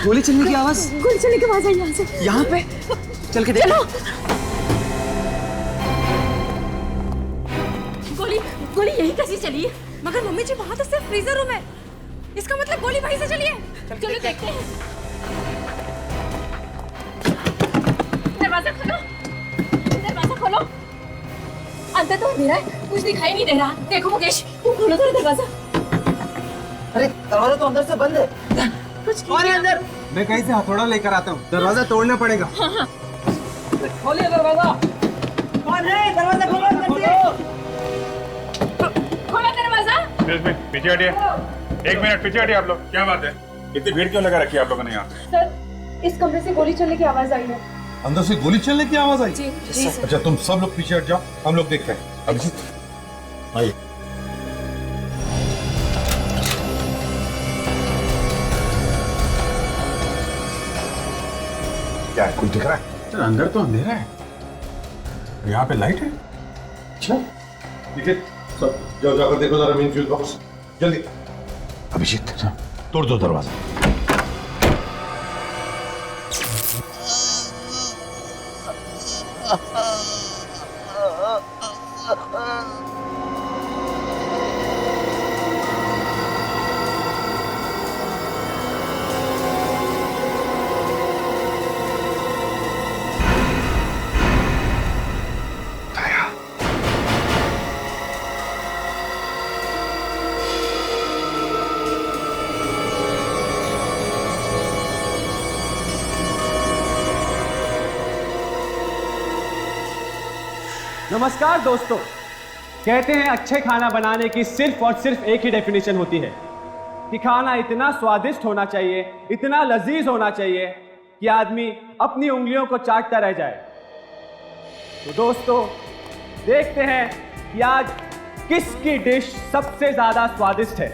गोली चलने की आवाज, गोली चलने की आवाज आई यहाँ से। यहाँ पे चल के देख। चलो। गोली यही कैसी चली है? मगर मम्मी जी वहाँ तो सिर्फ फ्रीजर रूम है, इसका मतलब गोली वहीं से चली है। चलो देखते हैं। दरवाजा खोलो, दरवाजा खोलो। अंदर तो अंधेरा है, कुछ दिखाई नहीं दे रहा। देखो मुकेश, तुम खोलो जरा दरवाजा। अरे दरवाजा तो अंदर से बंद है। कुछ कौन है अंदर? मैं कहीं से हथौड़ा लेकर आता हूँ, दरवाजा तोड़ना पड़ेगा। हाँ। खोलिए दरवाजा। कौन है? दरवाजा खोलो। खोलो दरवाजा। पीछे हटिए, 1 मिनट पीछे हटिए आप लोग। क्या बात है, इतनी भीड़ क्यों लगा रखी है आप लोगों ने यहाँ? सर, इस कमरे से गोली चलने की आवाज आई है। अंदर से गोली चलने की आवाज आई? जी सर। अच्छा तुम सब लोग पीछे हट जाओ, हम लोग देखते हैं। अभिजीत आइए। क्या है, कुछ दिख रहा है? सर अंदर तो अंधेरा है, यहाँ पे लाइट है। अच्छा ठीक है, सब जाओ, जाकर देखो जरा मेन फ्यूज बॉक्स जल्दी। अभिजीत तोड़ दो दरवाजा। नमस्कार दोस्तों। कहते हैं अच्छे खाना बनाने की सिर्फ और सिर्फ एक ही डेफिनेशन होती है कि खाना इतना स्वादिष्ट होना चाहिए, इतना लजीज होना चाहिए कि आदमी अपनी उंगलियों को चाटता रह जाए। तो दोस्तों देखते हैं कि आज किसकी डिश सबसे ज्यादा स्वादिष्ट है,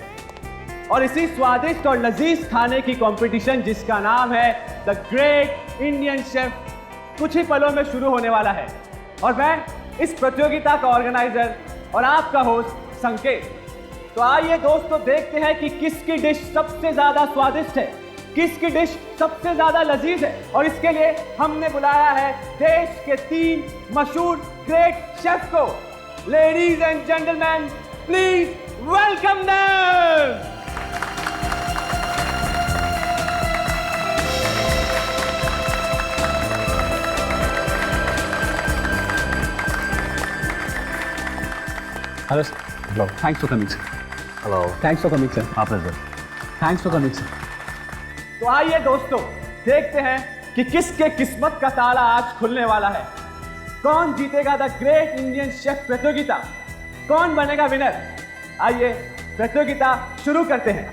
और इसी स्वादिष्ट और लजीज खाने की कंपटीशन जिसका नाम है द ग्रेट इंडियन शेफ कुछ ही पलों में शुरू होने वाला है। और मैं इस प्रतियोगिता का ऑर्गेनाइजर और आपका होस्ट संकेत। तो आइए दोस्तों देखते हैं कि किसकी डिश सबसे ज्यादा स्वादिष्ट है, किसकी डिश सबसे ज्यादा लजीज है। और इसके लिए हमने बुलाया है देश के 3 मशहूर ग्रेट शेफ को। Ladies and gentleman, please welcome them. Hello, sir. Hello. Thanks for coming, sir. Hello. Thanks for coming, sir. आप इधर। Thanks for coming, sir. तो आइए दोस्तों देखते हैं कि किसके किस्मत का ताला आज खुलने वाला है। कौन जीतेगा द ग्रेट इंडियन शेफ प्रतियोगिता, कौन बनेगा विनर। आइए प्रतियोगिता शुरू करते हैं।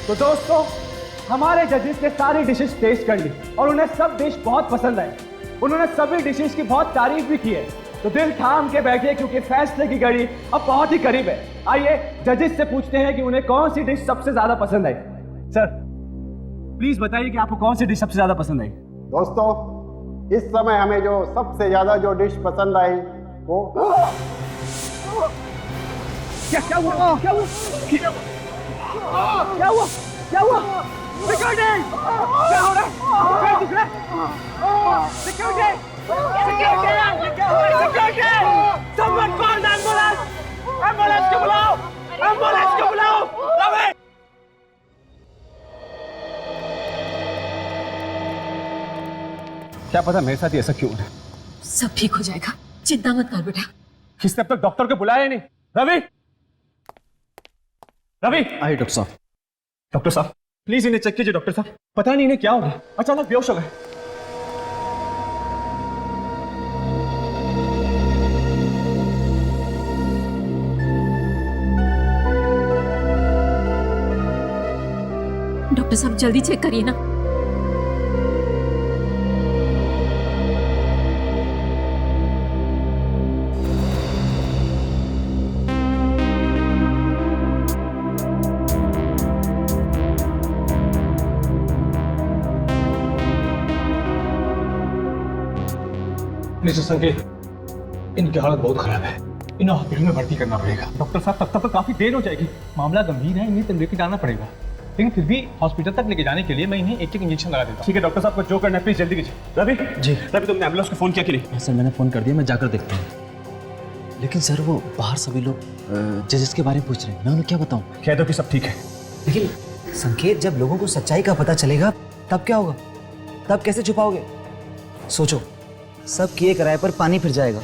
तो दोस्तों हमारे जजेस ने सारी डिशेस टेस्ट कर ली और उन्हें सब डिश बहुत पसंद आई। उन्होंने सभी डिशेस की बहुत तारीफ भी की है। तो दिल थाम के बैठिए क्योंकि फैसले की घड़ी अब बहुत ही करीब है। आइए जजेस से पूछते हैं कि उन्हें कौन सी डिश सबसे ज्यादा पसंद आई। सर प्लीज बताइए कि आपको कौन सी डिश सबसे ज्यादा पसंद आई। दोस्तों इस समय हमें जो सबसे ज्यादा जो डिश पसंद आई वो क्या हुआ? क्या हुआ? क्या हुआ? क्या हुआ? सिक्योरिटी! क्या हो रहा है? क्या दिख रहा है? Security! Security! Someone call the ambulance! Ambulance को बुलाओ! एम्बुलेंस को बुलाओ! रवि! क्या पता मेरे साथ ही ऐसा क्यों है। सब ठीक हो जाएगा, चिंता मत कर बेटा। किसने अब तक डॉक्टर को बुलाया नहीं? रवि! रवि! आइए डॉक्टर साहब। डॉक्टर साहब प्लीज इन्हें चेक कीजिए। डॉक्टर साहब पता नहीं इन्हें क्या हो गया, अचानक बेहोश हो गए। डॉक्टर साहब जल्दी चेक करिए ना। मिस्टर संकेत, इनकी हालत बहुत खराब है, इन्हें हॉस्पिटल में भर्ती करना पड़ेगा। डॉक्टर साहब तब तक काफी देर हो जाएगी। मामला गंभीर है, इन्हें तंदुरुस्ती डालना पड़ेगा, लेकिन फिर भी हॉस्पिटल तक लेके जाने के लिए मैं इन्हें एक इंजेक्शन लगा देता हूँ। ठीक है डॉक्टर साहब को जो करना है प्लीज जल्दी कीजिए। रवि जी। रवि तुमने एम्बुलेंस को फोन किया कि नहीं? सर मैंने फ़ोन कर दिया, मैं जाकर देखता हूँ। लेकिन सर वो बाहर सभी लोग जजेस के बारे में पूछ रहे हैं, मैं उन्हें क्या बताऊँ? कह दो कि सब ठीक है। लेकिन संकेत, जब लोगों को सच्चाई का पता चलेगा तब क्या होगा? तब कैसे छुपाओगे? सोचो, सब किए कराए पर पानी फिर जाएगा।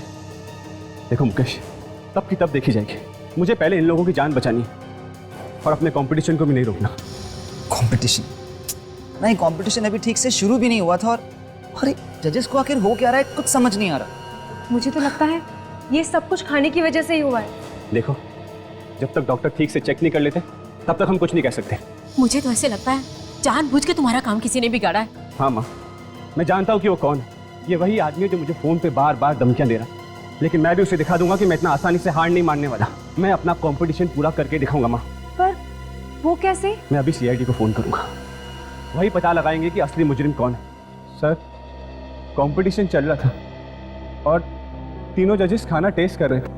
देखो मुकेश, तब की तब देखी जाएगी। मुझे पहले इन लोगों की जान बचानी है और अपने कंपटीशन को भी नहीं रोकना। कंपटीशन नहीं, कंपटीशन अभी ठीक से शुरू भी नहीं हुआ था और अरे जजेस को आखिर हो क्या रहा है कुछ समझ नहीं आ रहा। मुझे तो लगता है ये सब कुछ खाने की वजह से ही हुआ है। देखो, जब तक डॉक्टर ठीक से चेक नहीं कर लेते तब तक हम कुछ नहीं कह सकते। मुझे तो ऐसे लगता है जानबूझ के तुम्हारा काम किसी ने बिगाड़ा है। हाँ माँ, मैं जानता हूँ कि वो कौन है। ये वही आदमी है जो मुझे फोन पे बार बार धमकियां दे रहा है, लेकिन मैं भी उसे दिखा दूंगा कि मैं इतना आसानी से हार नहीं मानने वाला। मैं अपना कंपटीशन पूरा करके दिखाऊंगा माँ। पर वो कैसे? मैं अभी सीआईडी को फोन करूंगा, वही पता लगाएंगे कि असली मुजरिम कौन है। सर, कंपटीशन चल रहा था और तीनों जजेस खाना टेस्ट कर रहे थे।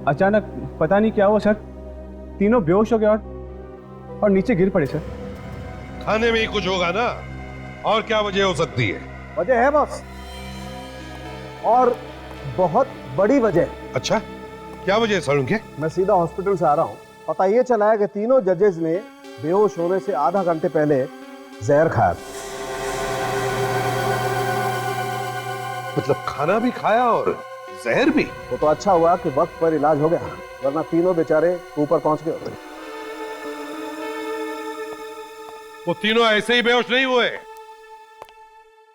अचानक पता नहीं क्या हुआ सर, तीनों बेहोश हो गए और नीचे गिर पड़े सर। खाने में ही कुछ होगा ना, और क्या वजह हो सकती है? वजह है बॉस, और बहुत बड़ी वजह। अच्छा, क्या वजह है सालुंखे? मैं सीधा हॉस्पिटल से आ रहा हूँ, पता ये चला है कि तीनों जजेस ने बेहोश होने से आधा घंटे पहले जहर खाया। मतलब खाना भी खाया और जहर भी? वो तो अच्छा हुआ कि वक्त पर इलाज हो गया, वरना तीनों बेचारे ऊपर पहुंच गए होते। वो तीनों ऐसे ही बेहोश नहीं हुए,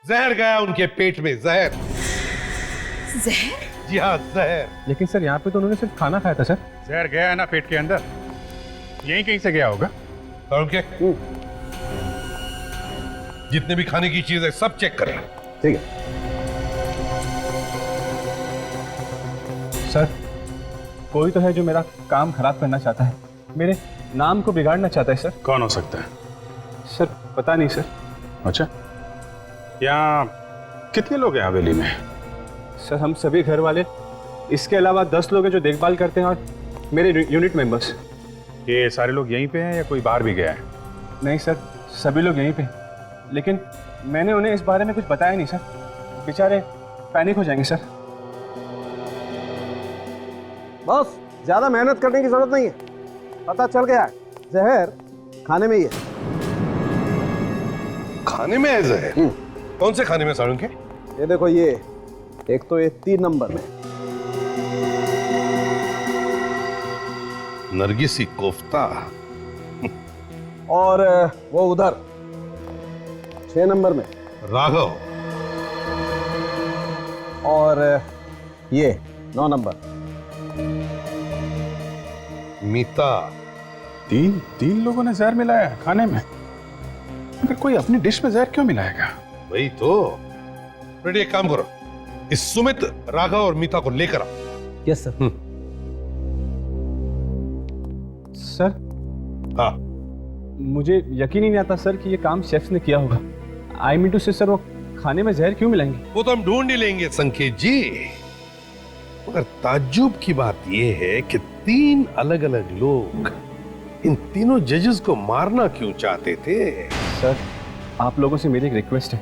जहर गया उनके पेट में। जहर? जहर? जी हाँ, जहर। लेकिन सर यहाँ पे तो उन्होंने सिर्फ खाना खाया था सर। जहर गया है ना पेट के अंदर, यहीं कहीं से गया होगा। सालुंखे, जितने भी खाने की चीज है सब चेक कर। ठीक है सर, कोई तो है जो मेरा काम खराब करना चाहता है, मेरे नाम को बिगाड़ना चाहता है सर। कौन हो सकता है? सर पता नहीं सर। अच्छा, यहाँ कितने लोग हैं हवेली में? सर हम सभी घर वाले, इसके अलावा 10 लोग हैं जो देखभाल करते हैं और मेरे यूनिट मेंबर्स। ये सारे लोग यहीं पे हैं या कोई बाहर भी गया है? नहीं सर, सभी लोग यहीं पे, लेकिन मैंने उन्हें इस बारे में कुछ बताया नहीं सर, बेचारे पैनिक हो जाएंगे सर। बॉस, ज्यादा मेहनत करने की जरूरत नहीं है, पता चल गया है जहर खाने में ही है। खाने में है जहर? कौन से खाने में सालुंखे? ये देखो, ये एक तो ये 3 नंबर में नरगिसी कोफ्ता, और वो उधर 6 नंबर में राघव, और ये 9 नंबर मीता। तीन लोगों ने जहर मिलाया है खाने में? अगर कोई अपनी डिश में जहर क्यों मिलाएगा? वही तो। रेडी, एक काम करो, इस सुमित, राघव और मीता को लेकर आओ। Yes sir. सर हाँ, मुझे यकीन ही नहीं आता सर कि ये काम शेफ्स ने किया होगा। आई मीन टू से सर, वो खाने में जहर क्यों मिलाएंगे? वो तो हम ढूंढ ही लेंगे संकेत जी, मगर ताज्जुब की बात यह है कि 3 अलग अलग लोग इन तीनों जजेस को मारना क्यों चाहते थे? सर आप लोगों से मेरी एक रिक्वेस्ट है,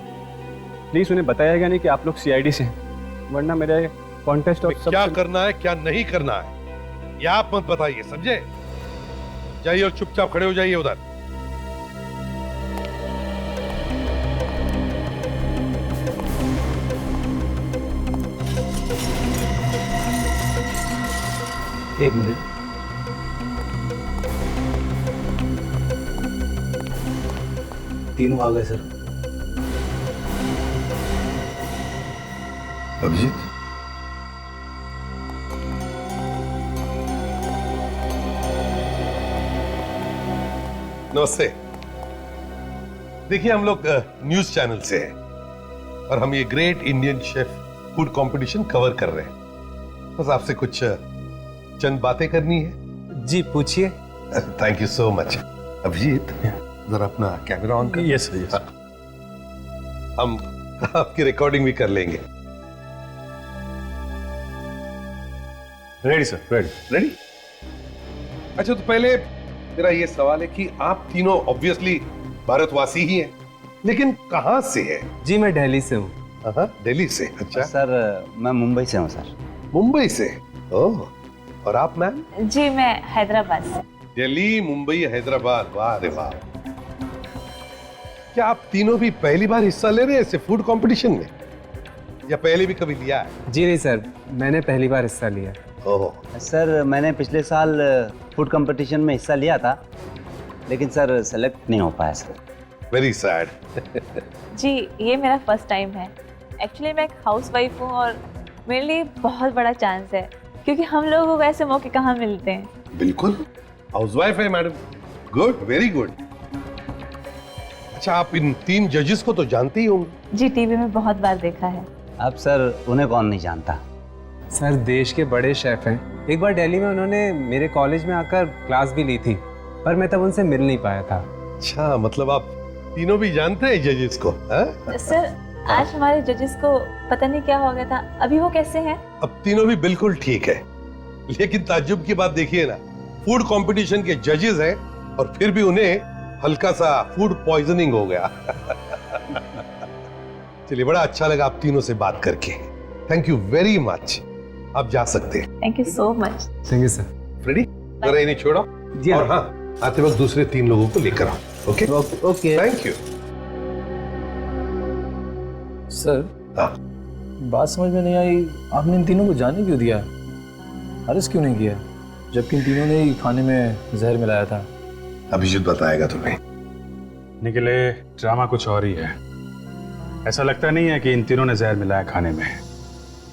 प्लीज उन्हें बताया गया नहीं कि आप लोग सीआईडी से हैं, वरना मेरे कॉन्टेस्ट और क्या करना है क्या नहीं करना है ये आप मत बताइए, समझे? जाइए और चुपचाप खड़े हो जाइए उधर। एक मिनट, तीनों आ गए सर। अभिजीत, नमस्ते। देखिए, हम लोग न्यूज चैनल से हैं और हम ये great Indian chef food competition cover कर रहे हैं। बस आपसे कुछ चंद बातें करनी है। जी पूछिए। Thank you so much. Abhijit, जरा अपना कैमरा ऑन कर। Yes yes. हम आपकी रिकॉर्डिंग भी कर लेंगे। Ready sir, ready. रेडी? अच्छा, तो पहले मेरा ये सवाल है कि आप तीनों ऑब्वियसली भारतवासी ही हैं, लेकिन कहाँ से है? जी मैं दिल्ली से हूँ। दिल्ली से। अच्छा। सर मैं मुंबई से हूँ सर। मुंबई से? ओह, और आप मैम? जी मैं हैदराबाद से। दिल्ली, मुंबई, हैदराबाद, वाह रे वाह। क्या आप तीनों भी पहली बार हिस्सा ले रहे हैं ऐसे फूड कंपटीशन में, या पहले भी कभी लिया है? जी नहीं सर, मैंने पहली बार हिस्सा लिया। ओह। सर मैंने पिछले साल फूड कंपटीशन में हिस्सा लिया था, लेकिन सर सेलेक्ट नहीं हो पाया सर। Very sad. जी ये मेरा फर्स्ट टाइम है। एक्चुअली मैं एक हाउसवाइफ हूँ और मेरे लिए बहुत बड़ा चांस है, क्योंकि हम लोगों को ऐसे मौके कहाँ मिलते हैं। बिल्कुल, हाउसवाइफ है मैडम। Good, very good. अच्छा, आप इन 3 जजेस को तो जानते ही होंगे? जी टीवी में बहुत बार देखा है। अब सर उन्हें कौन नहीं जानता। सर देश के बड़े शेफ हैं। एक बार दिल्ली में उन्होंने मेरे कॉलेज में आकर क्लास भी ली थी, पर मैं तब उनसे मिल नहीं पाया था। अच्छा, मतलब आप तीनों भी जानते हैं जजेस को? सर आज हमारे जजेस को पता नहीं क्या हो गया था, अभी वो कैसे हैं? अब तीनों भी बिल्कुल ठीक है, लेकिन ताज्जुब की बात देखिए ना, फूड कंपटीशन के जजेस हैं और फिर भी उन्हें हल्का सा फूड पॉइजनिंग हो गया। चलिए, बड़ा अच्छा लगा आप तीनों से बात करके। Thank you very much. आप जा सकते हैं। Thank you so much. Thank you sir. Ready? जरा इन्हें छोड़ो। जी और हाँ, आते वक्त दूसरे 3 लोगों को लेकर आओ। Okay okay. Thank you. Sir हाँ, बात समझ में नहीं आई, आपने इन तीनों को जाने क्यों दिया? अरेस्ट क्यों नहीं किया, जबकि इन तीनों ने ही खाने में जहर मिलाया था? अभिजीत बताएगा तुम्हें। निकले ड्रामा कुछ और ही है। ऐसा लगता नहीं है कि इन तीनों ने जहर मिलाया खाने में,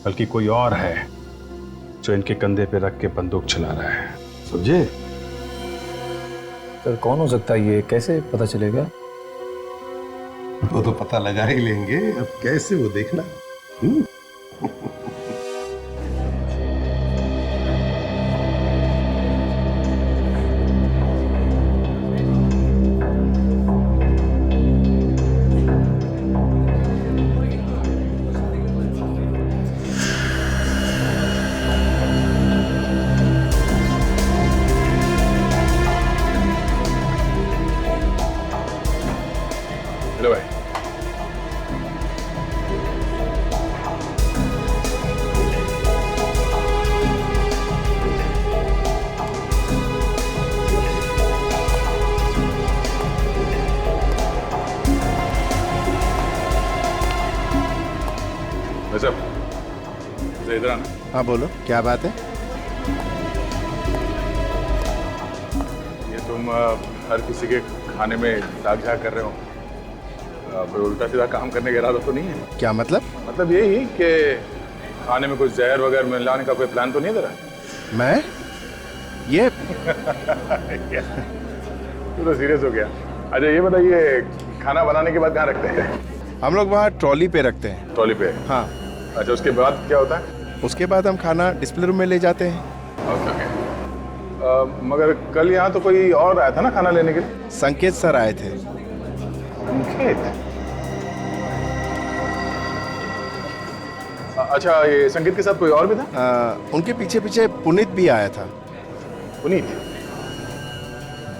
बल्कि कोई और है जो इनके कंधे पे रख के बंदूक चला रहा है। समझे? सर कौन हो सकता है ये, कैसे पता चलेगा? वो तो पता लगा ही लेंगे, अब कैसे वो देखना। हेलो भाई। इधर आना। हाँ बोलो, क्या बात है? ये तुम हर किसी के खाने में दाग झाग कर रहे हो, कोई उल्टा सीधा काम करने का इरादा तो नहीं है? क्या मतलब? मतलब यही कि खाने में कुछ जहर वगैरह मिलाने का कोई प्लान तो नहीं है तेरा? मैं ये तू तो सीरियस हो गया। अच्छा ये बताइए, खाना बनाने के बाद कहाँ रखते हैं? हम लोग वहाँ ट्रॉली पे रखते हैं। ट्रॉली पे? हाँ। अच्छा उसके बाद क्या होता है? उसके बाद हम खाना डिस्प्ले रूम में ले जाते हैं। ओके। मगर कल यहाँ तो कोई और आया था ना खाना लेने के लिए? संकेत सर आए थे। संकेत? अच्छा ये संकेत के साथ कोई और भी था? उनके पीछे पीछे पुनीत भी आया था। पुनीत?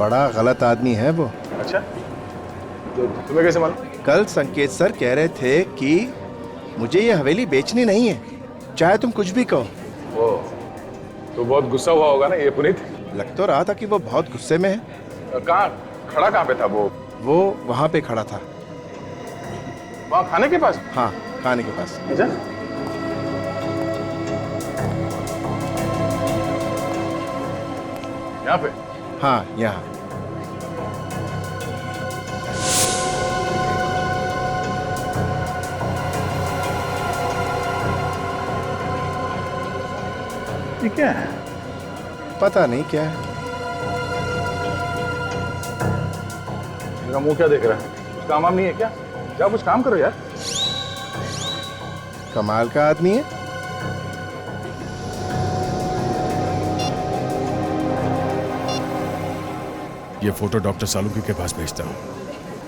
बड़ा गलत आदमी है वो। अच्छा, तो तुम्हें कैसे मालूम? कल संकेत सर कह रहे थे कि मुझे ये हवेली बेचनी नहीं है, चाहे तुम कुछ भी कहो। ओह, तो बहुत गुस्सा हुआ होगा ना ये पुनीत? लग तो रहा था कि वो बहुत गुस्से में है। कहाँ खड़ा, कहाँ पे था वो? वो वहाँ पे खड़ा था। वहाँ खाने के पास? हाँ, खाने के पास। अच्छा, यहाँ पे? हाँ, यहाँ। ये क्या है? पता नहीं क्या है। मेरा मुंह क्या देख रहा है? कुछ काम वाम नहीं है क्या? क्या कुछ काम करो यार। कमाल का आदमी है। ये फोटो डॉक्टर सालुकी के पास भेजता हूँ,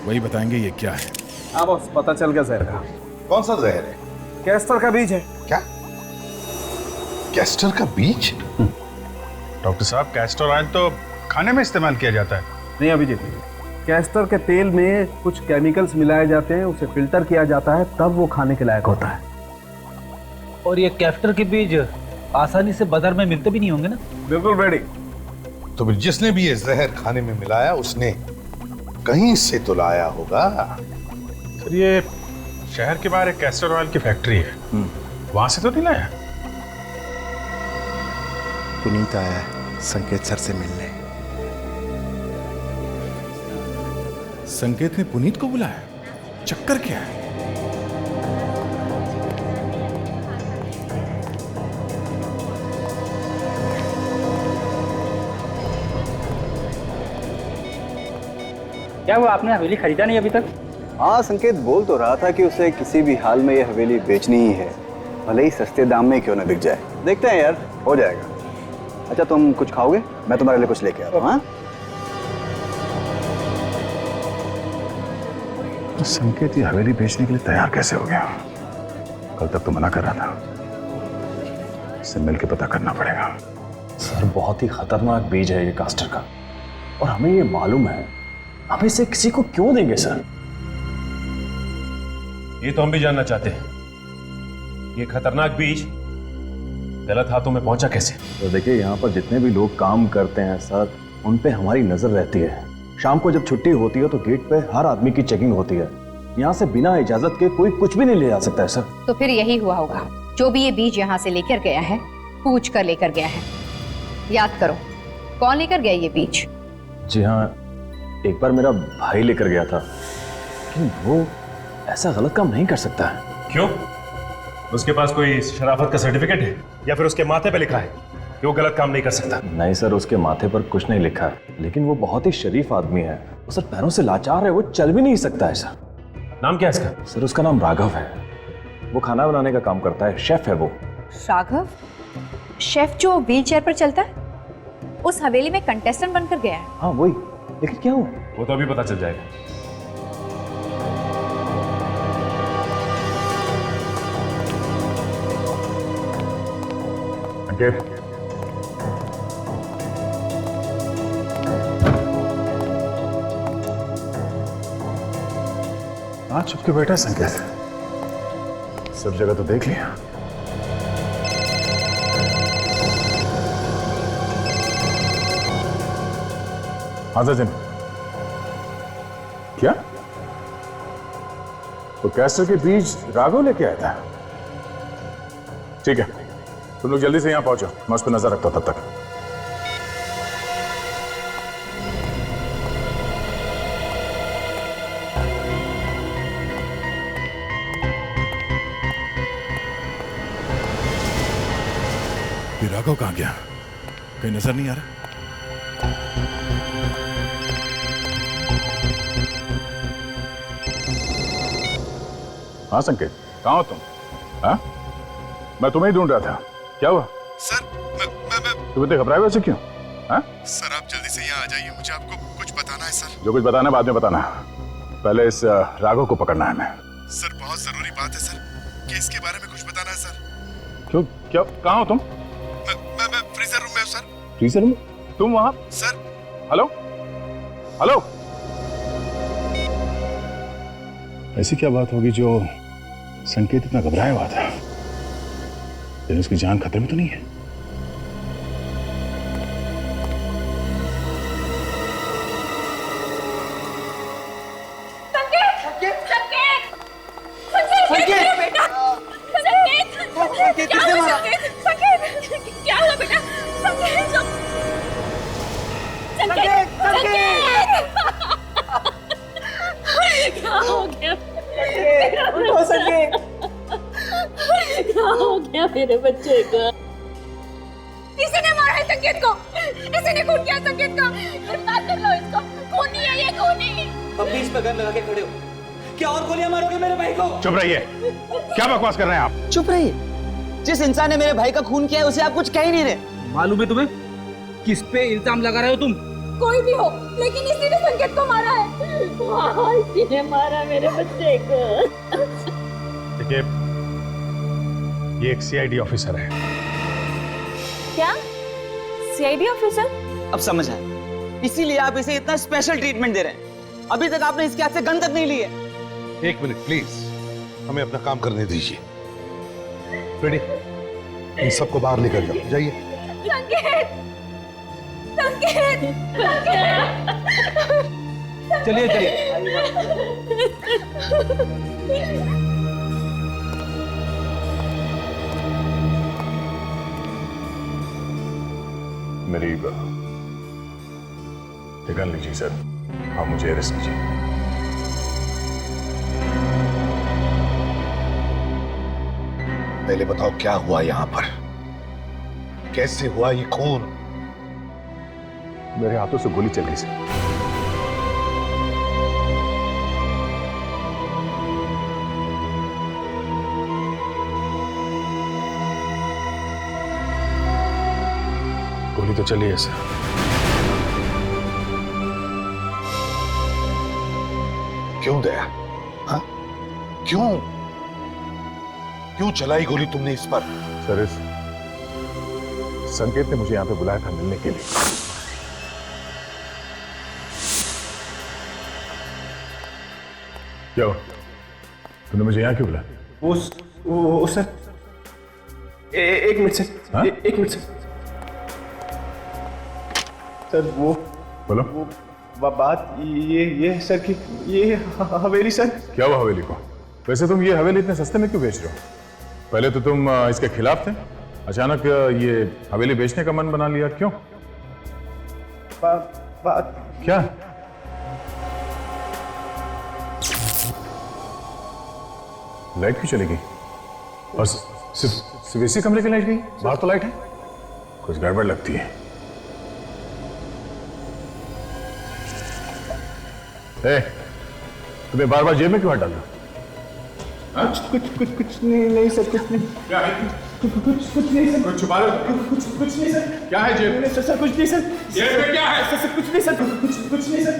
वही बताएंगे ये क्या है। हाँ बॉस, पता चल गया जहर का। कौन सा जहर है? कैस्टर का बीज है। क्या? कैस्टर का बीज? डॉक्टर साहब, कैस्टर ऑयल तो खाने में इस्तेमाल किया जाता है। नहीं अभिजीत, कैस्टर के तेल में कुछ केमिकल्स मिलाए जाते हैं, उसे फिल्टर किया जाता है, तब वो खाने के लायक होता है। और ये कैस्टर के बीज आसानी से बाजार में मिलते भी नहीं होंगे ना? बिल्कुल रेडी। तो फिर जिसने भी ये जहर खाने में मिलाया उसने कहीं से तो लाया होगा। सर, ये शहर के बाहर एक कैस्टर ऑयल की फैक्ट्री है, वहां से तो नहीं लाया? पुनीत आया है संकेत सर से मिलने। संकेत ने पुनीत को बुलाया? चक्कर क्या है? क्या वो आपने हवेली खरीदा नहीं अभी तक? हाँ, संकेत बोल तो रहा था कि उसे किसी भी हाल में ये हवेली बेचनी ही है, भले ही सस्ते दाम में क्यों ना बिक जाए। देखते हैं यार, हो जाएगा। अच्छा, तुम कुछ खाओगे? मैं तुम्हारे लिए कुछ लेके आता हूँ। हाँ, संकेत ये हवेली बेचने के लिए तैयार कैसे हो गया? कल तक तो मना कर रहा था। इससे मिलकर पता करना पड़ेगा। सर, बहुत ही खतरनाक बीज है ये कैस्टर का, और हमें ये मालूम है। हम इसे किसी को क्यों देंगे सर? ये तो हम भी जानना चाहते हैं। ये खतरनाक बीज गलत हाथों में पहुंचा कैसे? तो देखिए, यहाँ पर जितने भी लोग काम करते हैं सर, उन पे हमारी नजर रहती है। शाम को जब छुट्टी होती है तो गेट पे हर आदमी की चेकिंग होती है। यहाँ से बिना इजाजत के कोई कुछ भी नहीं ले जा सकता है सर। तो फिर यही हुआ होगा, जो भी ये बीज यहाँ से लेकर गया है, पूछ कर लेकर गया है। याद करो, कौन लेकर गया ये बीज? जी हाँ, एक बार मेरा भाई लेकर गया था, लेकिन वो ऐसा गलत काम नहीं कर सकता है। क्यों? उसके पास कोई शराफत का सर्टिफिकेट है या फिर उसके माथे पे लिखा है कि वो गलत काम नहीं कर सकता? नहीं सर, उसके माथे पर कुछ नहीं लिखा है, लेकिन वो बहुत ही शरीफ आदमी है। वो सर पैरों से लाचार है, वो चल भी नहीं सकता है सर। नाम क्या है इसका? सर, उसका नाम राघव है। वो खाना बनाने का काम करता है, शेफ है वो। राघव? शेफ जो व्हील चेयर पर चलता है? उस हवेली में कंटेस्टेंट बनकर गया है? हाँ वही, लेकिन क्या हुआ? वो तो अभी पता चल जाएगा। हाँ, चुपके बैठा है संकेत। सब जगह तो देख लिया। हाँ सचिन, क्या? तो कैस्टर के बीज राघव लेके आया था? ठीक है, तुम लोग जल्दी से यहां पहुंचो, मैं उस पर नजर रखता हूं तब तक। ये राघव कहां गया? कहीं नजर नहीं आ रहा। हाँ संकेत, कहाँ हो तुम? हाँ, मैं तुम्हें ही ढूंढ रहा था। क्या हुआ? सर, तुम इतने घबराए हुए क्यों? हाँ? सर, आप जल्दी से यहाँ आ जाइए, मुझे आपको कुछ बताना है सर। जो कुछ बताना है बाद में बताना। पहले इस राघव को पकड़ना है हमें। सर, बहुत जरूरी बात है सर, केस के बारे में कुछ बताना है सर। क्यों? क्या? कहाँ हो तुम? मैं फ्रीजर रूम में हूँ सर। Freezer room? तुम वहाँ? सर। हेलो? हेलो? ऐसी क्या बात होगी जो संकेत इतना घबराया हुआ था? लेकिन उसकी जान खतरे में तो नहीं है? क्या हुआ बेटा? क्या हो गया? क्या हो गया मेरे बच्चे को? किसी ने मारा है संकेत को? किसी ने खून किया संकेत को? गिरफ्तार कर लो इसको। खूनी है ये, खूनी। प्लीज पे गन लगा के खड़े हो। क्या और गोलियां मारोगे मेरे भाई को? चुप रहिए। क्या बकवास कर रहे हैं आप? चुप रहिए। जिस इंसान ने मेरे भाई का खून किया है उसे आप कुछ कह ही नहीं रहे। मालूम है तुम्हें किस पे इल्जाम लगा रहे हो तुम? कोई भी हो, लेकिन इसी ने संकेत को मारा है। हाँ, इसी ने मारा मेरे बच्चे को। देखिए, ये एक सीआईडी ऑफिसर है, क्या सीआईडी ऑफिसर? अब समझ आया, इसीलिए आप इसे इतना स्पेशल ट्रीटमेंट दे रहे हैं। अभी तक आपने इसके हाथ से गन तक नहीं ली है। एक मिनट प्लीज, हमें अपना काम करने दीजिए। रेडी, इन सबको बाहर लेकर जाओ, जाइए। संकेत, संकेत, चलिए चलिए। मेरी गन लीजिए सर, आप मुझे अरेस्ट कीजिए। पहले बताओ क्या हुआ यहाँ पर, कैसे हुआ ये खून? मेरे हाथों से गोली चल गई सर। गोली तो चली है सर। क्यों दया? हाँ? क्यों चलाई गोली तुमने इस पर? सर, इस संकेत ने मुझे यहां पे बुलाया था मिलने के लिए। क्या हुआ? तूने मुझे यहां क्यों बुलाया? वो सर, एक मिनट सर। हाँ? एक मिनट सर। सर वो बोलो। वो बात ये है सर कि ये हवेली सर। क्या हुआ हवेली को? वैसे तुम ये हवेली इतने सस्ते में क्यों बेच रहे हो? पहले तो तुम इसके खिलाफ थे, अचानक ये हवेली बेचने का मन बना लिया, क्यों? बात क्या? लाइट क्यों चली गई? और सिर्फ इसी कमरे की लाइट गई? बाहर तो लाइट है। कुछ गड़बड़ लगती है। तुम्हें बार बार जेब में क्यों हाथ डालना? कुछ नहीं सर, कुछ नहीं। क्या है? कुछ नहीं सर। कुछ छुपा रहे हो? कुछ नहीं सर। क्या है जेब में? सर कुछ नहीं सर। जेब में क्या है? सर कुछ नहीं सर। कुछ नहीं सर।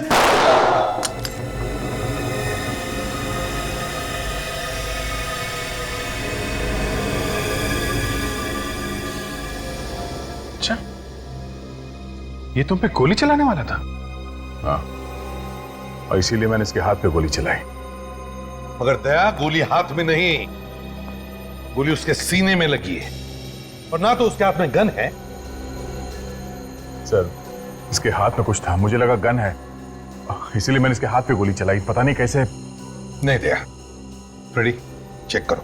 अच्छा, ये तुम पे गोली चलाने वाला था? हाँ, और इसीलिए मैंने इसके हाथ पे गोली चलाई। मगर दया, गोली हाथ में नहीं, गोली उसके सीने में लगी है, और ना तो उसके हाथ में गन है। सर, इसके हाथ में कुछ था, मुझे लगा गन है, इसीलिए मैंने इसके हाथ पे गोली चलाई। पता नहीं कैसे। नहीं दया, फ्रेडी चेक करो।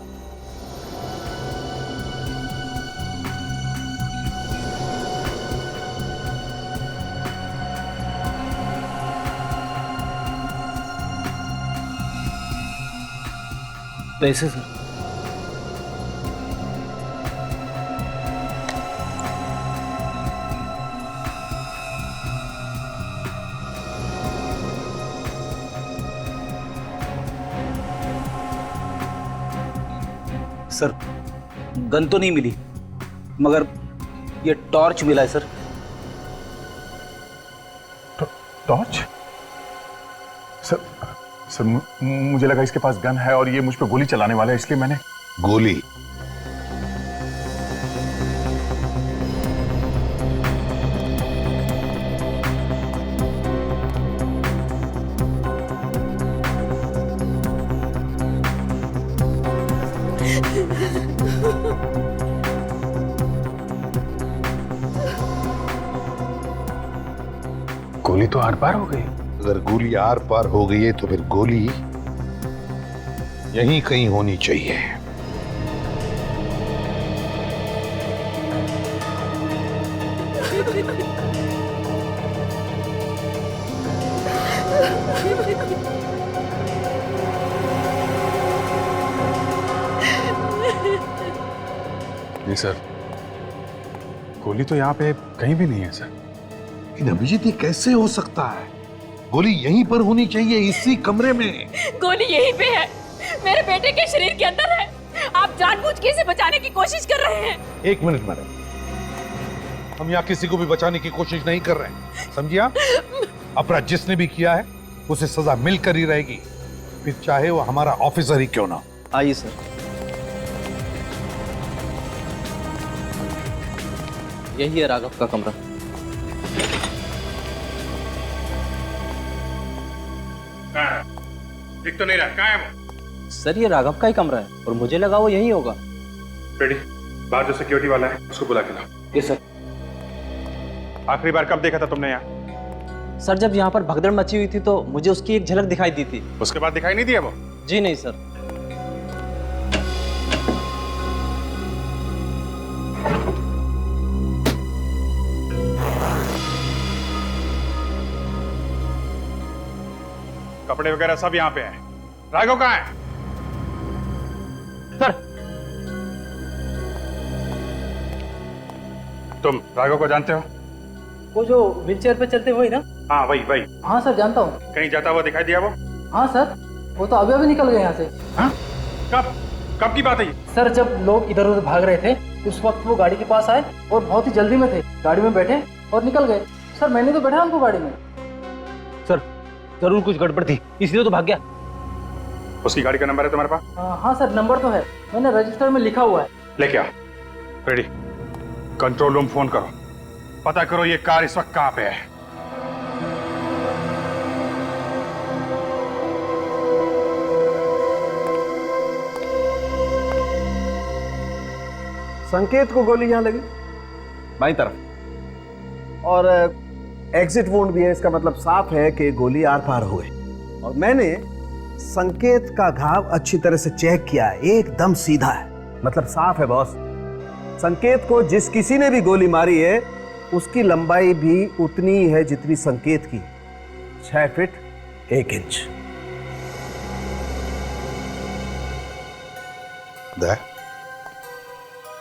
पैसे सर। सर, गन तो नहीं मिली, मगर ये टॉर्च मिला है सर। टॉर्च? सर, मुझे लगा इसके पास गन है और ये मुझ पे गोली चलाने वाला है, इसलिए मैंने गोली। गोली तो आर पार हो गई। अगर गोली आर पार हो गई है तो फिर गोली यहीं कहीं होनी चाहिए। जी सर, गोली तो यहाँ पे कहीं भी नहीं है सर। लेकिन अभिजीत, ये कैसे हो सकता है? गोली यहीं पर होनी चाहिए, इसी कमरे में। गोली यहीं पे है, मेरे बेटे के शरीर के अंदर है। आप जानबूझ के इसे बचाने की कोशिश कर रहे हैं। एक मिनट मैडम, हम यहाँ किसी को भी बचाने की कोशिश नहीं कर रहे हैं, समझिए आप? अपराध जिसने भी किया है उसे सजा मिलकर ही रहेगी, फिर चाहे वो हमारा ऑफिसर ही क्यों ना हो। आइए सर। यही है राघव का कमरा। दिख तो नहीं रहा, कहाँ है वो? सर ये राघव का ही कमरा है और मुझे लगा वो यही होगा। रेडी, बाहर जो सिक्योरिटी वाला है उसको बुला के लाओ। Yes sir. आखिरी बार कब देखा था तुमने यहाँ? सर जब यहाँ पर भगदड़ मची हुई थी तो मुझे उसकी एक झलक दिखाई दी थी। उसके बाद दिखाई नहीं दिया वो? जी नहीं सर। कपड़े वगैरह सब यहाँ पे हैं। राघव कहाँ है? सर तुम राघव को जानते हो? वो जो व्हीलचेयर पे चलते वही ना? हाँ वही वही। हाँ सर जानता हूँ। कहीं जाता हुआ दिखाई दिया वो? हाँ सर वो तो अभी निकल गए यहाँ से। हाँ? कब कब की बात है ये? सर जब लोग इधर उधर भाग रहे थे उस वक्त वो गाड़ी के पास आए और बहुत ही जल्दी में थे, गाड़ी में बैठे और निकल गए। सर मैंने तो बैठा उनको गाड़ी में। सर जरूर कुछ गड़बड़ थी इसलिए तो भाग गया। उसकी गाड़ी का नंबर है तुम्हारे पास? हाँ सर नंबर तो है, मैंने रजिस्टर में लिखा हुआ है। लेके आओ। रेडी, कंट्रोल रूम फोन करो, पता करो ये कार इस वक्त कहाँ पे है। संकेत को गोली यहां लगी बाईं तरफ और एग्जिट वुंड भी है, इसका मतलब साफ है कि गोली आर पार हो गई। और मैंने संकेत का घाव अच्छी तरह से चेक किया है, एकदम सीधा है, मतलब साफ है बॉस। संकेत को जिस किसी ने भी गोली मारी है उसकी लंबाई भी उतनी ही है जितनी संकेत की, 6 फीट 1 इंच।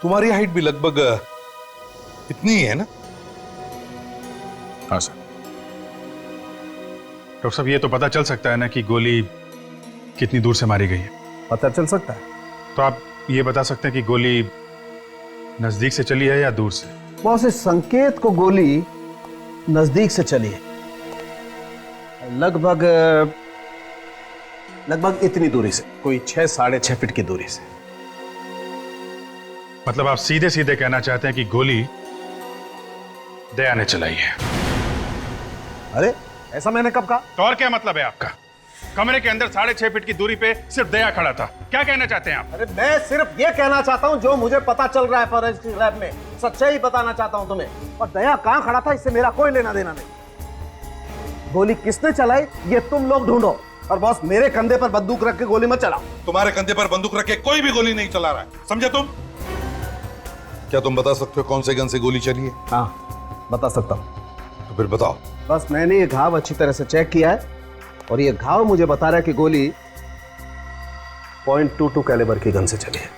तुम्हारी हाइट भी लगभग इतनी ही है ना? हाँ सर। डॉक्टर साहब ये तो पता चल सकता है ना कि गोली कितनी दूर से मारी गई है? पता चल सकता है। तो आप ये बता सकते हैं कि गोली नजदीक से चली है या दूर से? बॉस इस संकेत को गोली नजदीक से चली है, लगभग इतनी दूरी से, कोई 6 साढ़े 6 फीट की दूरी से। मतलब आप सीधे सीधे कहना चाहते हैं कि गोली दया ने चलाई है? अरे ऐसा मैंने कब कहा? तो और क्या मतलब है आपका? कमरे के अंदर 6.5 फीट की दूरी पे सिर्फ दया खड़ा था, क्या कहना चाहते हैं आप? अरे मैं सिर्फ ये कहना चाहता हूँ जो मुझे पता चल रहा है फॉरेंसिक लैब में, सच्चाई बताना चाहता हूँ तुम्हें। और दया कहाँ खड़ा था इससे मेरा कोई लेना देना नहीं। गोली किसने चलाई ये तुम लोग ढूंढो, और बॉस मेरे कंधे पर बंदूक रख के गोली मत चलाओ। तुम्हारे कंधे पर बंदूक रख के कोई भी गोली नहीं चला रहा है, समझे तुम? क्या तुम बता सकते हो कौन से गन से गोली चली है? हाँ बता सकता हूँ। तो फिर बताओ। बस मैंने ये घाव अच्छी तरह से चेक किया है और ये घाव मुझे बता रहा है कि गोली .22 कैलिबर की गन से चली है।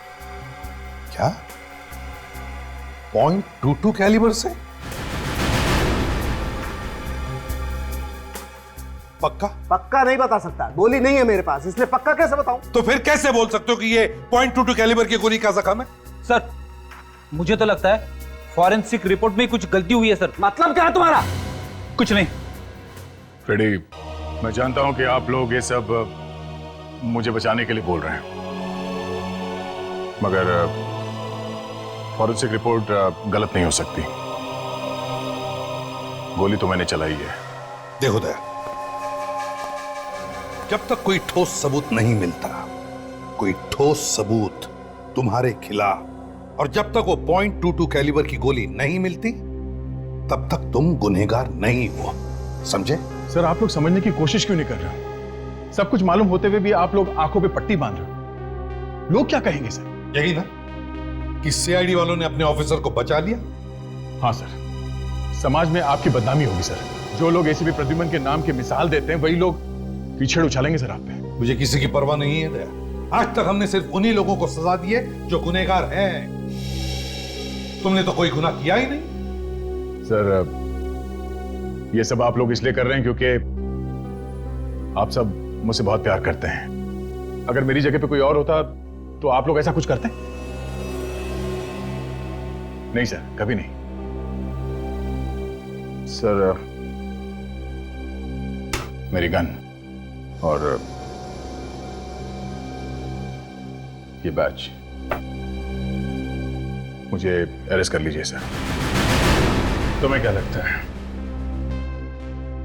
क्या? .22 कैलिबर से? पक्का? पक्का नहीं बता सकता, गोली नहीं है मेरे पास, इसलिए पक्का कैसे बताऊं? तो फिर कैसे बोल सकते हो कि ये .22 कैलिबर की गोली का जख्म है? सर मुझे तो लगता है फॉरेंसिक रिपोर्ट में कुछ गलती हुई है सर। मतलब क्या है तुम्हारा? कुछ नहीं। फ्रेडी, मैं जानता हूं कि आप लोग ये सब मुझे बचाने के लिए बोल रहे हैं, मगर फॉरेंसिक रिपोर्ट गलत नहीं हो सकती। गोली तो मैंने चलाई है। देखो दया, जब तक कोई ठोस सबूत नहीं मिलता, कोई ठोस सबूत तुम्हारे खिलाफ, और जब तक वो .22 कैलिबर की गोली नहीं मिलती तब तक तुम गुनहगार नहीं हो, समझे? सर आप लोग समझने की कोशिश क्यों नहीं कर रहे? सब कुछ मालूम होते हुए भी आप लोग आंखों पे पट्टी बांध रहे हो। लोग क्या कहेंगे सर? यही ना कि सीआईडी वालों ने अपने ऑफिसर को बचा लिया। हाँ सर, समाज में आपकी बदनामी होगी सर। जो लोग एसीपी प्रद्युमन के नाम की मिसाल देते हैं वही लोग कीचड़ उछालेंगे सर आप पे। मुझे किसी की परवाह नहीं है दया। आज तक हमने सिर्फ उन्हीं लोगों को सजा दी है जो गुनहगार हैं। तुमने तो कोई गुनाह किया ही नहीं। सर ये सब आप लोग इसलिए कर रहे हैं क्योंकि आप सब मुझसे बहुत प्यार करते हैं। अगर मेरी जगह पे कोई और होता तो आप लोग ऐसा कुछ करते? नहीं सर, कभी नहीं। सर मेरी गन और ये बैच, मुझे अरेस्ट कर लीजिए सर। तुम्हें क्या लगता है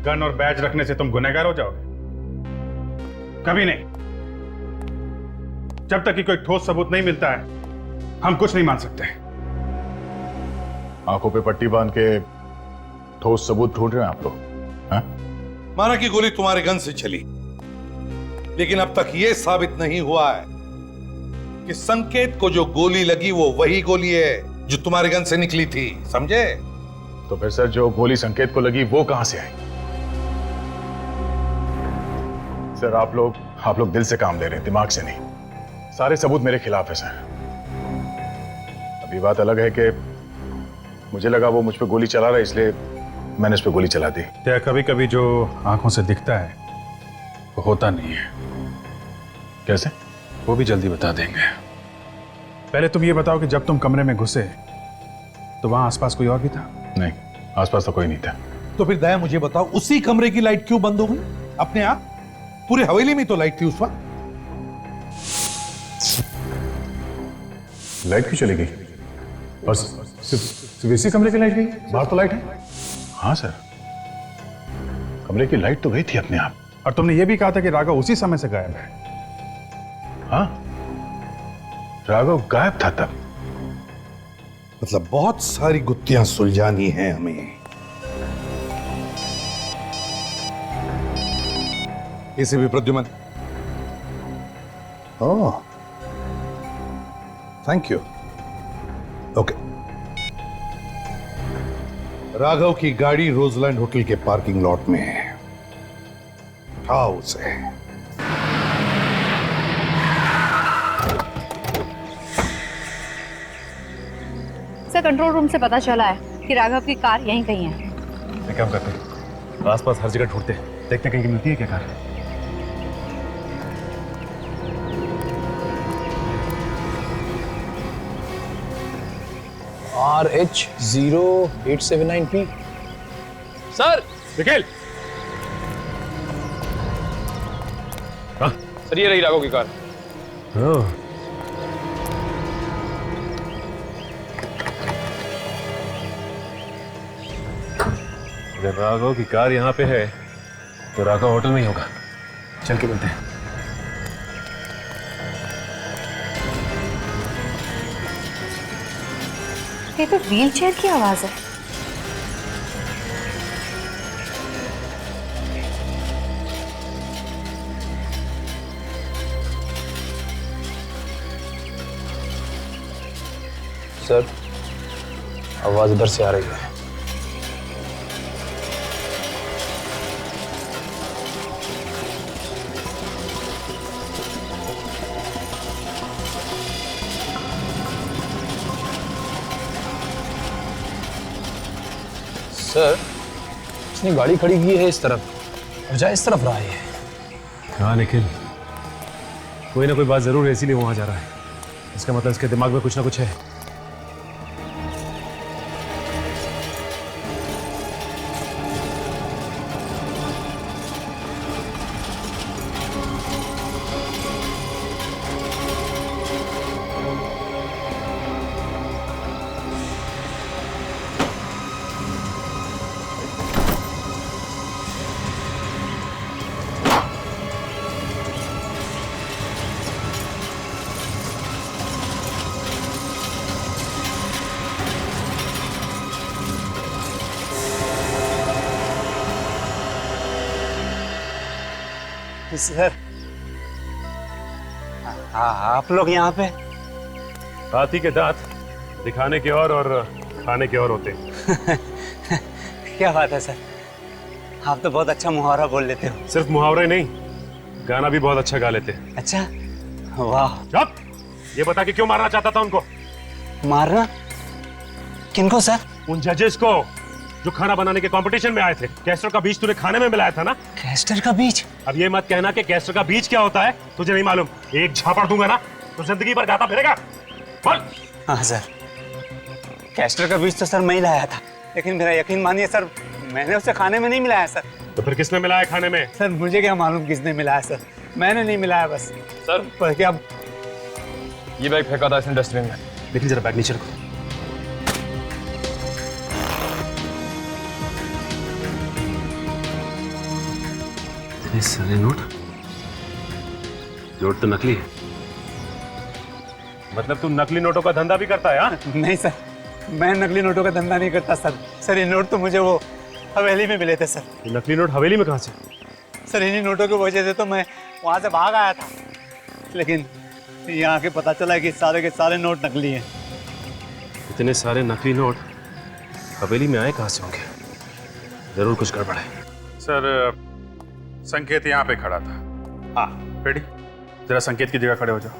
गन और बैज रखने से तुम गुनहगार हो जाओगे? कभी नहीं। जब तक कि कोई ठोस सबूत नहीं मिलता है हम कुछ नहीं मान सकते। आंखों पे पट्टी बांध के ठोस सबूत ढूंढ रहे हैं आप लोग? हाँ? माना कि गोली तुम्हारे गन से चली, लेकिन अब तक यह साबित नहीं हुआ है कि संकेत को जो गोली लगी वो वही गोली है जो तुम्हारे गन से निकली थी, समझे? तो फिर सर जो गोली संकेत को लगी वो कहां से आई? सर आप लोग दिल से काम ले रहे हैं, दिमाग से नहीं। सारे सबूत मेरे खिलाफ है सर। अभी बात अलग है कि मुझे लगा वो मुझ पे गोली चला रहा है, इसलिए मैंने उस पे गोली चला दी। क्या कभी कभी जो आंखों से दिखता है वो होता नहीं है? कैसे? वो भी जल्दी बता देंगे। पहले तुम ये बताओ कि जब तुम कमरे में घुसे तो वहां आसपास कोई और भी था? नहीं, आसपास तो कोई नहीं था। तो फिर दया मुझे बताओ, उसी कमरे की लाइट क्यों बंद हो गई अपने आप? पूरे हवेली में तो लाइट थी उस वक्त। लाइट क्यों चली गई? और सिर्फ इसी कमरे की लाइट गई? बाहर तो लाइट है। हाँ सर, कमरे की लाइट तो गई थी अपने आप। और तुमने ये भी कहा था कि राघव उसी समय से गायब है। हाँ, राघव गायब था तब। मतलब बहुत सारी गुत्थियां सुलझानी हैं हमें। इसे भी प्रद्युमन। ओह, थैंक यू। ओके। राघव की गाड़ी रोजलैंड होटल के पार्किंग लॉट में है, उठाओ उसे। सर कंट्रोल रूम से पता चला है कि राघव की कार यहीं कहीं है। एक काम करते हैं, आसपास हर जगह ढूंढते हैं, देखते हैं कहीं मिलती है क्या कार। RH0879P। सर निखिल। हाँ सर, ये रही राघव की कार। अगर राघव की कार यहाँ पे है तो राघव होटल में ही होगा। चल के मिलते हैं। ये तो व्हील चेयर की आवाज है। सर आवाज इधर से आ रही है। सर इसने गाड़ी खड़ी की है इस तरफ और जा इस तरफ रहा है। हाँ निखिल, कोई ना कोई बात जरूर है, इसीलिए वहां जा रहा है। इसका मतलब इसके दिमाग में कुछ ना कुछ है। सर आप लोग यहाँ पे? हाथी के दांत दिखाने के और खाने के और होते हैं। क्या बात है सर, आप तो बहुत अच्छा मुहावरा बोल लेते हो। सिर्फ मुहावरे नहीं, गाना भी बहुत अच्छा गा लेते हैं। अच्छा, वाह। चुप! ये बता कि क्यों मारना चाहता था उनको? मारना? किनको सर? उन जजेस को जो खाना बनाने के कंपटीशन में आए थे। कैस्टर का बीज तूने खाने में मिलाया था ना? कैस्टर का बीज? अब ये मत कहना कि कैस्टर का बीज क्या होता है तुझे नहीं मालूम। एक झापड़ दूंगा ना तो जिंदगी भर गाता फिरेगा। बोल। हाँ सर, कैस्टर का बीज तो सर मैं ही लाया था, लेकिन मेरा यकीन मानिए सर, मैंने उसे खाने में नहीं मिलाया सर। तो फिर किसने मिलाया खाने में? सर मुझे क्या मालूम किसने मिलाया सर, मैंने नहीं मिलाया बस। सर पर क्या ये बैग फेंका था इसने डस्टबिन में। लेकिन जरा बैग नीचे रखो। इतने सारे नोट तो नकली है। मतलब तू नकली नोटों का धंधा भी करता है? हाँ? नहीं सर, मैं नकली नोटों का धंधा नहीं करता सर। सर ये नोट तो मुझे वो हवेली में मिले थे सर। ये नकली नोट हवेली में कहाँ से? सर इन्हीं नोटों की वजह से तो मैं वहाँ से भाग आया था, लेकिन यहाँ के पता चला कि सारे के सारे नोट नकली हैं। इतने सारे नकली नोट हवेली में आए कहाँ से होंगे? जरूर कुछ गड़बड़ है। सर संकेत यहाँ पे खड़ा था। हाँ रेडी, जरा संकेत की जगह खड़े हो जाओ।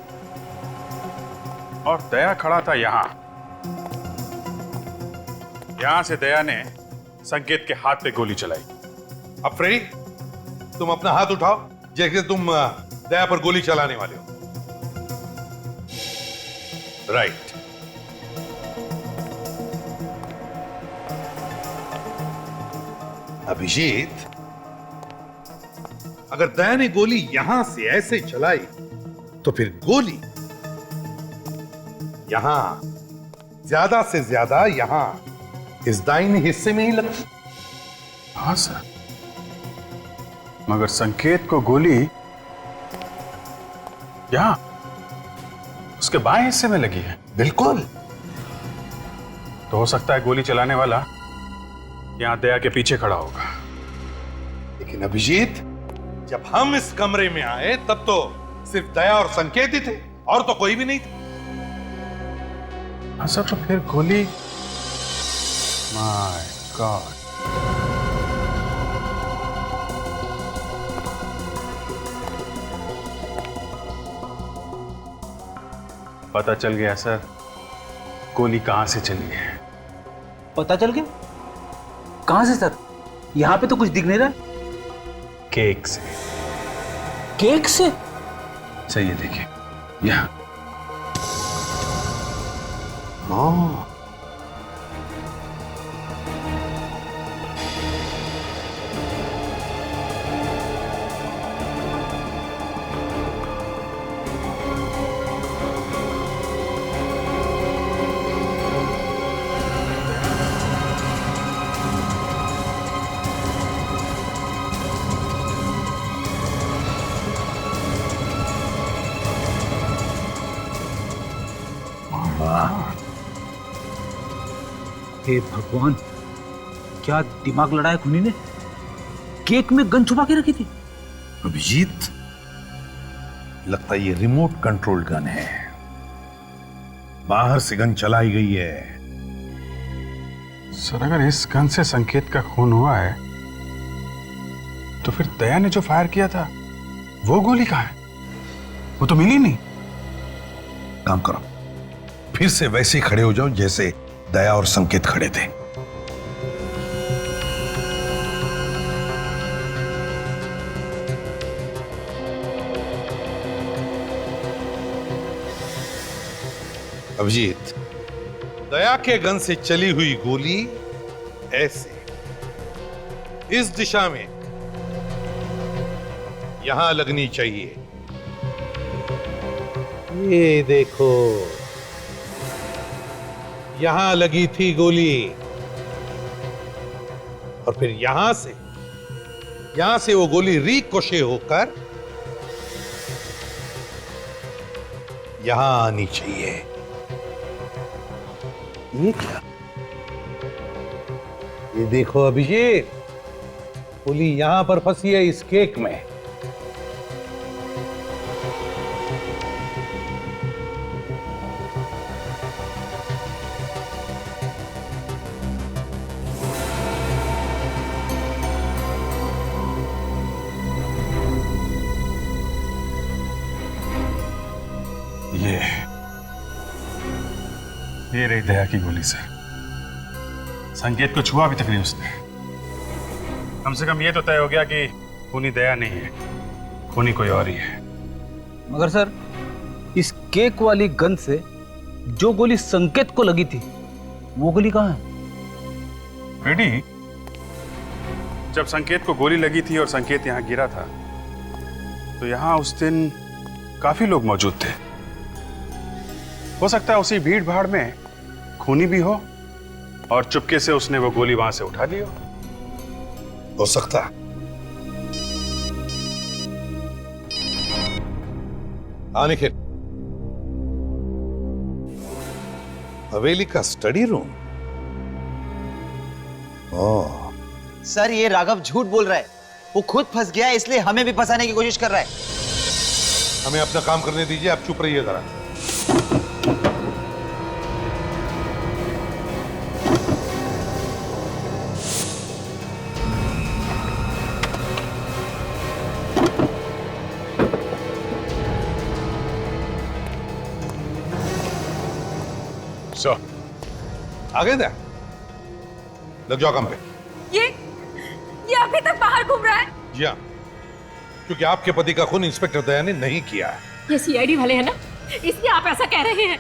और दया खड़ा था यहाँ। यहां से दया ने संकेत के हाथ पे गोली चलाई। अब फ्रेडी, तुम अपना हाथ उठाओ जैसे तुम दया पर गोली चलाने वाले हो। राइट। अभिजीत, अगर दया ने गोली यहां से ऐसे चलाई तो फिर गोली यहां ज्यादा से ज्यादा यहां इस दाहिने हिस्से में ही लगती। हाँ सर, मगर संकेत को गोली यहां उसके बाएं हिस्से में लगी है। बिल्कुल। तो हो सकता है गोली चलाने वाला यहां दया के पीछे खड़ा होगा। लेकिन अभिजीत, जब हम इस कमरे में आए तब तो सिर्फ दया और संकेत ही थे, और तो कोई भी नहीं था। हाँ सर, तो फिर गोली, माय गॉड, पता चल गया सर गोली कहां से चली है। पता चल गया? कहां से सर? यहां पे तो कुछ दिख नहीं रहा। केक से। केक से? सही है, देखिए यहां। हे भगवान, क्या दिमाग लड़ाया खूनी ने? केक में गन छुपा के रखी थी। अभिजीत, लगता है ये रिमोट कंट्रोल गन है। बाहर से गन चलाई गई है। सर अगर इस गन से संकेत का खून हुआ है तो फिर दया ने जो फायर किया था वो गोली कहां है? वो तो मिली नहीं। काम करो, फिर से वैसे खड़े हो जाओ जैसे दया और संकेत खड़े थे। अभिजीत, दया के गन से चली हुई गोली ऐसे इस दिशा में यहां लगनी चाहिए। ये देखो, यहां लगी थी गोली, और फिर यहां से वो गोली रिकोशे होकर यहां आनी चाहिए। ये क्या? ये देखो अभिजीत, गोली यहां पर फंसी है इस केक में। ये रही दया की गोली सर। संकेत को छुआ भी तक नहीं उसने। कम से कम ये तो तय हो गया कि खूनी दया नहीं है, खूनी कोई और ही है। मगर सर, इस केक वाली गन से जो गोली संकेत को लगी थी वो गोली कहां है? रेडी, जब संकेत को गोली लगी थी और संकेत यहां गिरा था तो यहां उस दिन काफी लोग मौजूद थे। हो सकता है उसी भीड़ भाड़ में खूनी भी हो और चुपके से उसने वो गोली वहां से उठा ली हो सकता है। हाँ निखिल, हवेली का स्टडी रूम। ओह सर ये राघव झूठ बोल रहा है, वो खुद फंस गया है इसलिए हमें भी फंसाने की कोशिश कर रहा है। हमें अपना काम करने दीजिए, आप चुप रहिए जरा। सर आगे दे, लग जाओ काम पे। ये अभी तक बाहर घूम रहा है। जी हाँ, क्योंकि आपके पति का खून इंस्पेक्टर दया ने नहीं किया है। ये सीआईडी वाले हैं ना, इसलिए आप ऐसा कह रहे हैं।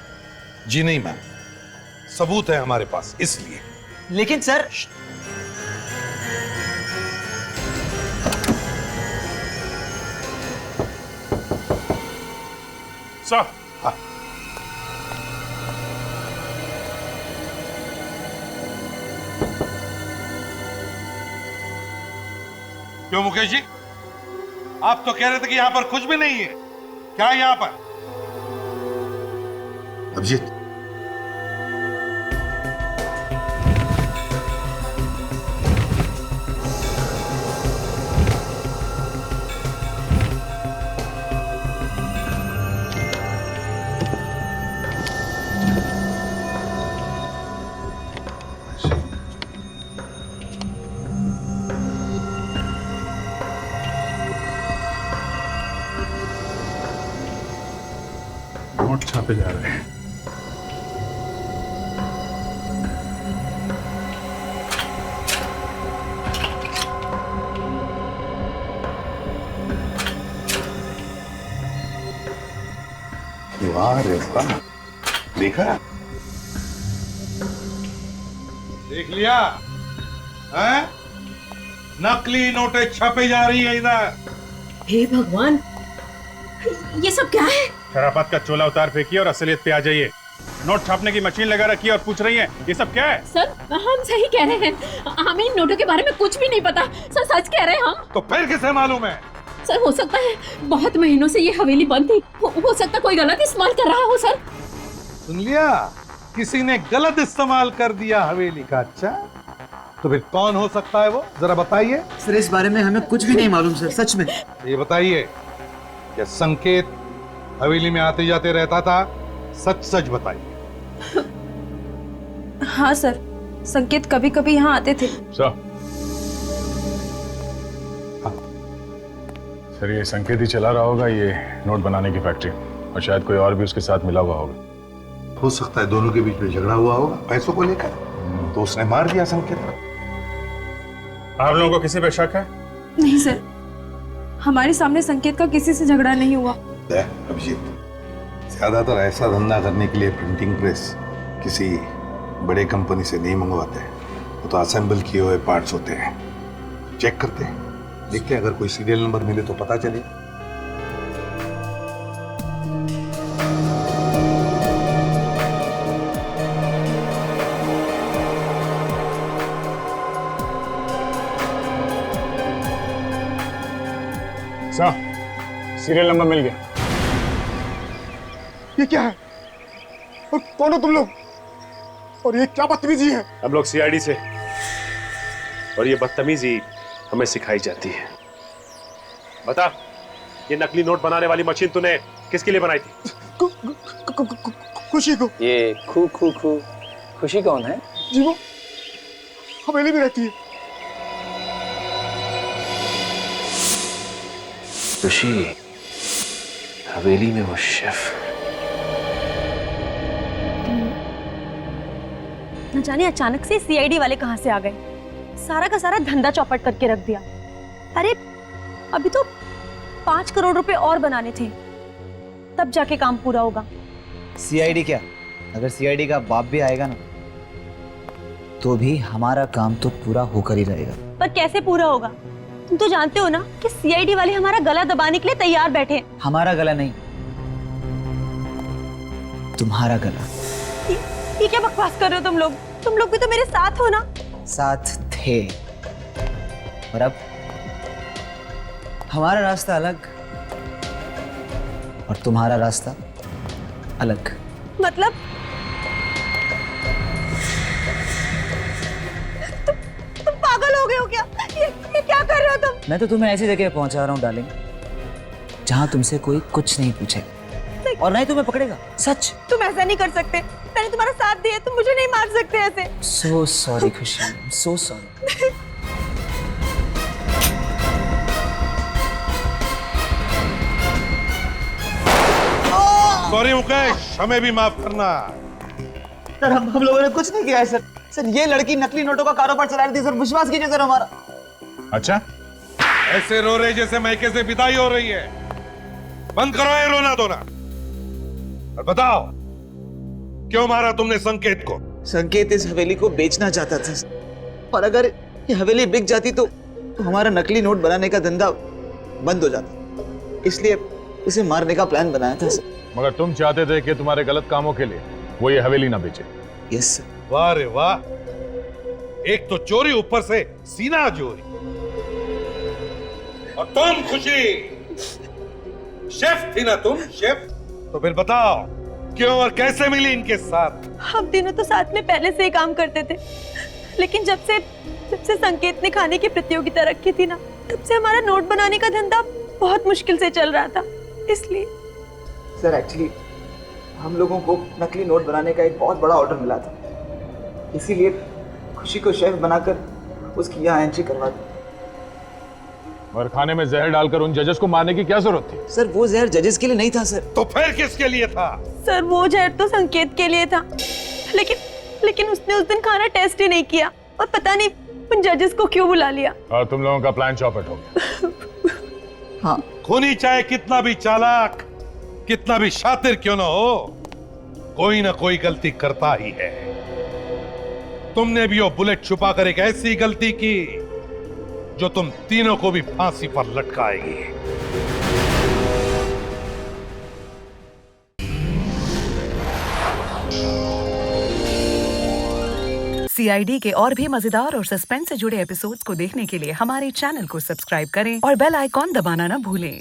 जी नहीं मैम, सबूत है हमारे पास इसलिए। लेकिन सर हाँ। क्यों मुकेश जी, आप तो कह रहे थे कि यहां पर कुछ भी नहीं है, क्या है यहां पर? अभिजीत, नोट छापे जा रहे हैं। वाह रे वाह, देखा, देख लिया है? नकली नोटें छापे जा रही है इधर। हे भगवान, ये सब क्या है? शराफत का चोला उतार फेंकिए और असलियत पे आ जाइए। नोट छापने की मशीन लगा रखी है और पूछ रही है ये सब क्या है? सर हम सही कह रहे हैं, हमें इन नोटों के बारे में कुछ भी नहीं पता। सर सच कह रहे हैं हम। तो फिर किसे मालूम है? सर हो सकता है बहुत महीनों से ये हवेली बंद थी, हो सकता कोई गलत इस्तेमाल कर रहा हो। सर सुन लिया, किसी ने गलत इस्तेमाल कर दिया हवेली का। अच्छा, तो फिर कौन हो सकता है वो, जरा बताइए। सर इस बारे में हमें कुछ भी नहीं मालूम सर, सच में। ये बताइए, क्या संकेत हवेली में आते जाते रहता था? सच सच बताइए। हाँ सर, संकेत कभी कभी यहाँ आते थे। सर ये संकेत ही चला रहा होगा ये नोट बनाने की फैक्ट्री, और शायद कोई और भी उसके साथ मिला हुआ होगा। हो सकता है दोनों के बीच में झगड़ा हुआ होगा पैसों को लेकर, तो उसने मार दिया संकेत। आप लोगों को किसी पे शक है? नहीं सर, हमारे सामने संकेत का किसी से झगड़ा नहीं हुआ। अभिजीत, ज्यादातर ऐसा धंधा करने के लिए प्रिंटिंग प्रेस किसी बड़े कंपनी से नहीं मंगवाते, वो तो असेंबल किए हुए पार्ट्स होते हैं। चेक करते हैं, देखते हैं, अगर कोई सीरियल नंबर मिले तो पता चले। सीरियल नंबर मिल गया। ये क्या है? और कौन हो तुम लोग? और ये क्या बदतमीजी है? हम लोग सीआईडी से, और ये बदतमीजी हमें सिखाई जाती है। बता, ये नकली नोट बनाने वाली मशीन तूने किसके लिए बनाई थी? खुशी को। ये खुशी कौन है? जी वो हवेली में रहती है। खुशी हवेली में वो शेफ। न जाने अचानक से सीआईडी वाले कहां से आ गए, सारा का सारा धंधा चौपट करके रख दिया। अरे अभी तो 5 करोड़ रुपए और बनाने थे, तब जाके काम पूरा होगा। सीआईडी क्या, अगर सीआईडी का बाप भी आएगा ना तो भी हमारा काम तो पूरा होकर ही रहेगा। पर कैसे पूरा होगा? तुम तो जानते हो ना कि सीआईडी वाले हमारा गला दबाने के लिए तैयार बैठे हैं। हमारा गला नहीं, तुम्हारा गला। ये क्या बकवास कर रहे हो तुम लोग? तुम लोग भी तो मेरे साथ हो ना। साथ थे, और अब हमारा रास्ता अलग, और तुम्हारा रास्ता अलग। मतलब तुम पागल हो गए हो क्या? ये क्या कर रहे हो तुम? मैं तो तुम्हें ऐसी जगह पहुंचा रहा हूँ डार्लिंग, जहां तुमसे कोई कुछ नहीं पूछेगा और ना ही तुम्हें पकड़ेगा। सच। तुम ऐसा नहीं कर सकते, मैंने तुम्हारा साथ दिया, तुम मुझे नहीं मार सकते ऐसे। सो सॉरी खुशी, सो सॉरी। सॉरी मुकेश, हमें भी माफ करना। सर हम लोगों ने कुछ नहीं किया है सर। सर ये लड़की नकली नोटों का कारोबार चला रही थी सर, विश्वास कीजिए सर हमारा। अच्छा, ऐसे रो रहे जैसे मैके से विदाई हो रही है। बंद करो ये रोना धोना और बताओ क्यों मारा तुमने संकेत को? संकेत इस हवेली को बेचना चाहता था और अगर ये हवेली बिक जाती तो हमारा नकली नोट बनाने का धंधा बंद हो जाता, इसलिए उसे मारने का प्लान बनाया था सर। मगर तुम चाहते थे कि तुम्हारे गलत कामों के लिए वो ये हवेली ना बेचे। Yes sir. वाह रे वाह, एक तो चोरी, ऊपर से सीना चोरी। और तुम खुशी, शेफ थी ना तुम, शेफ? तो फिर बताओ क्यों और कैसे मिली इनके साथ? हम तीनों तो साथ में पहले से ही काम करते थे, लेकिन जब से संकेत ने खाने की प्रतियोगिता रखी थी ना, तब से हमारा नोट बनाने का धंधा बहुत मुश्किल से चल रहा था। इसलिए सर एक्चुअली हम लोगों को नकली नोट बनाने का एक बहुत बड़ा ऑर्डर मिला था, इसीलिए खुशी को शेफ बनाकर उसकी यहाँ एंट्री करवा दी। और खाने में जहर डालकर उन जजेस को मारने की क्या जरूरत थी? सर वो जहर जजेस के लिए नहीं था सर। तो फिर किसके लिए था? सर वो जहर तो संकेत के लिए था, लेकिन उसने उस दिन खाना टेस्ट ही नहीं किया और पता नहीं उन जजेस को क्यों बुला लिया। और तुम लोगों का प्लान चौपट हो गया। हाँ। खूनी चाहे कितना भी चालाक, कितना भी शातिर क्यों ना हो, कोई ना कोई गलती करता ही है। तुमने भी वो बुलेट छुपाकर एक ऐसी गलती की जो तुम तीनों को भी फांसी पर लटकाएगी। CID के और भी मजेदार और सस्पेंस से जुड़े एपिसोड्स को देखने के लिए हमारे चैनल को सब्सक्राइब करें और बेल आइकॉन दबाना ना भूलें।